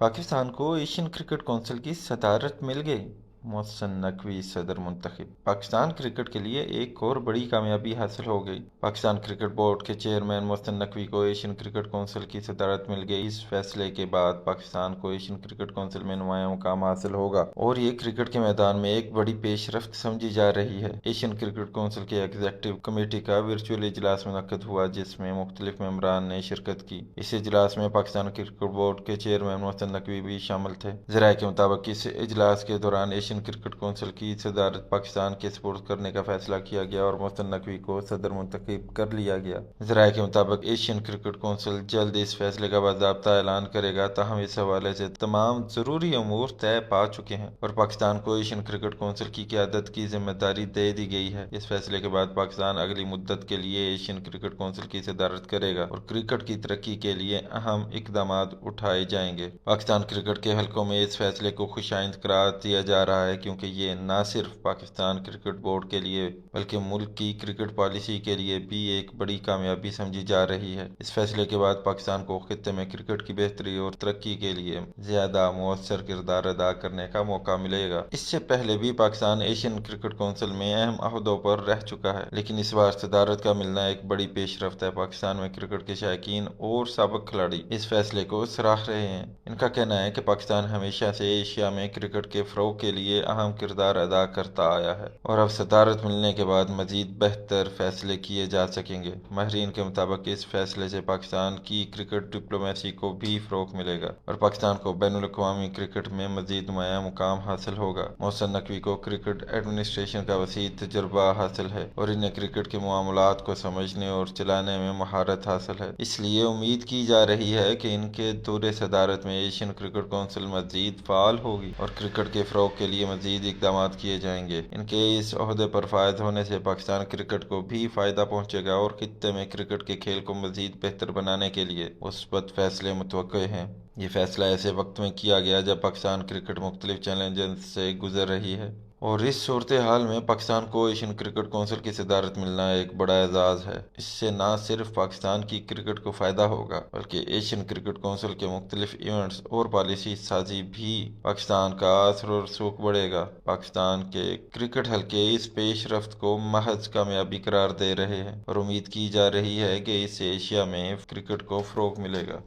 पाकिस्तान को Asian cricket council की सदारत मिल गई। मोहसिन नकवी सदर मुंतखब। पाकिस्तान क्रिकेट के लिए एक और बड़ी कामयाबी हासिल हो गई। पाकिस्तान क्रिकेट बोर्ड के चेयरमैन मोहसिन नकवी को एशियन क्रिकेट कौंसिल की सदारत मिल गई। इस फैसले के बाद पाकिस्तान को एशियन क्रिकेट कौंसिल में नुमाया मुकाम हासिल होगा और ये क्रिकेट के मैदान में एक बड़ी पेशरफ्त समझी जा रही है। एशियन क्रिकेट कौंसिल की एग्जेक्टिव कमेटी का वर्चुअल इजलास मुनक्किद हुआ, जिसमें मुख्तलिफ मेंबरान ने शिरकत की। इस इजलास में पाकिस्तान क्रिकेट बोर्ड के चेयरमैन मोहसिन नकवी भी शामिल थे। ज़राए के मुताबिक इस इजलास के दौरान एशियन क्रिकेट कौंसिल की सदारत पाकिस्तान के सपुर्द करने का फैसला किया गया और मोहसिन नकवी को सदर मुंतखब कर लिया गया। ज़राए के मुताबिक एशियन क्रिकेट कौंसिल जल्द इस फैसले का बाज़ाब्ता ऐलान करेगा, ताहम इस हवाले से तमाम ज़रूरी अमूर तय पा चुके हैं और पाकिस्तान को एशियन क्रिकेट कौंसिल की क़यादत की जिम्मेदारी दे दी गई है। इस फैसले के बाद पाकिस्तान अगली मुद्दत के लिए एशियन क्रिकेट कौंसिल की सदारत करेगा और क्रिकेट की तरक्की के लिए अहम इकदाम उठाए जाएंगे। पाकिस्तान क्रिकेट के हलकों में इस फैसले को खुशाइंद करार दिया जा रहा है, क्योंकि ये न सिर्फ पाकिस्तान क्रिकेट बोर्ड के लिए बल्कि मुल्क की क्रिकेट पॉलिसी के लिए भी एक बड़ी कामयाबी समझी जा रही है। इस फैसले के बाद पाकिस्तान को खित्ते में क्रिकेट की बेहतरी और तरक्की के लिए ज्यादा मौसर किरदार अदा करने का मौका मिलेगा। इससे पहले भी पाकिस्तान एशियन क्रिकेट कौंसिल में अहम अहदों पर रह चुका है, लेकिन इस बार सदारत का मिलना एक बड़ी पेशरफ्त है। पाकिस्तान में क्रिकेट के शायकीन और साबिक खिलाड़ी इस फैसले को सराह रहे हैं। इनका कहना है कि पाकिस्तान हमेशा से एशिया में क्रिकेट के फ़रोग़ के लिए अहम किरदार अदा करता आया है और अब सदारत मिलने के बाद मज़ीद बेहतर फैसले किए जा सकेंगे। माहिरीन के मुताबिक इस फैसले से पाकिस्तान की क्रिकेट डिप्लोमेसी को भी फ़रोग़ मिलेगा और पाकिस्तान को बैनुल अक़वामी क्रिकेट में मज़ीद नुमाया मुकाम हासिल होगा। मोहसिन नकवी को क्रिकेट एडमिनिस्ट्रेशन का वसी तजुर्बा हासिल है और इन्हें क्रिकेट के मामलात को समझने और चलाने में महारत हासिल है। इसलिए उम्मीद की जा रही है कि इनके दौरे सदारत में एशियन क्रिकेट कौंसिल मज़ीद फ़ाल होगी और क्रिकेट के फ़रोग़ के लिए मज़ीद इक़दाम किए जाएंगे। इनके इस ओहदे पर फायद होने से पाकिस्तान क्रिकेट को भी फ़ायदा पहुँचेगा और खित्ते में क्रिकेट के खेल को मज़ीद बेहतर बनाने के लिए मुस्बत फ़ैसले मुतवक्के हैं। ये फ़ैसला ऐसे वक्त में किया गया जब पाकिस्तान क्रिकेट मुख्तलिफ चैलेंजेस से गुजर रही है और इस सूरत हाल में पाकिस्तान को एशियन क्रिकेट कौंसिल की सदारत मिलना एक बड़ा एजाज़ है। इससे न सिर्फ पाकिस्तान की क्रिकेट को फ़ायदा होगा बल्कि एशियन क्रिकेट कौंसिल के मुख्तलिफ इवेंट्स और पॉलिसी साजी भी पाकिस्तान का असर और रसूख बढ़ेगा। पाकिस्तान के क्रिकेट हल्के इस पेशरफ्त को महज कामयाबी करार दे रहे हैं और उम्मीद की जा रही है कि इससे एशिया में क्रिकेट को फ़रोग़ मिलेगा।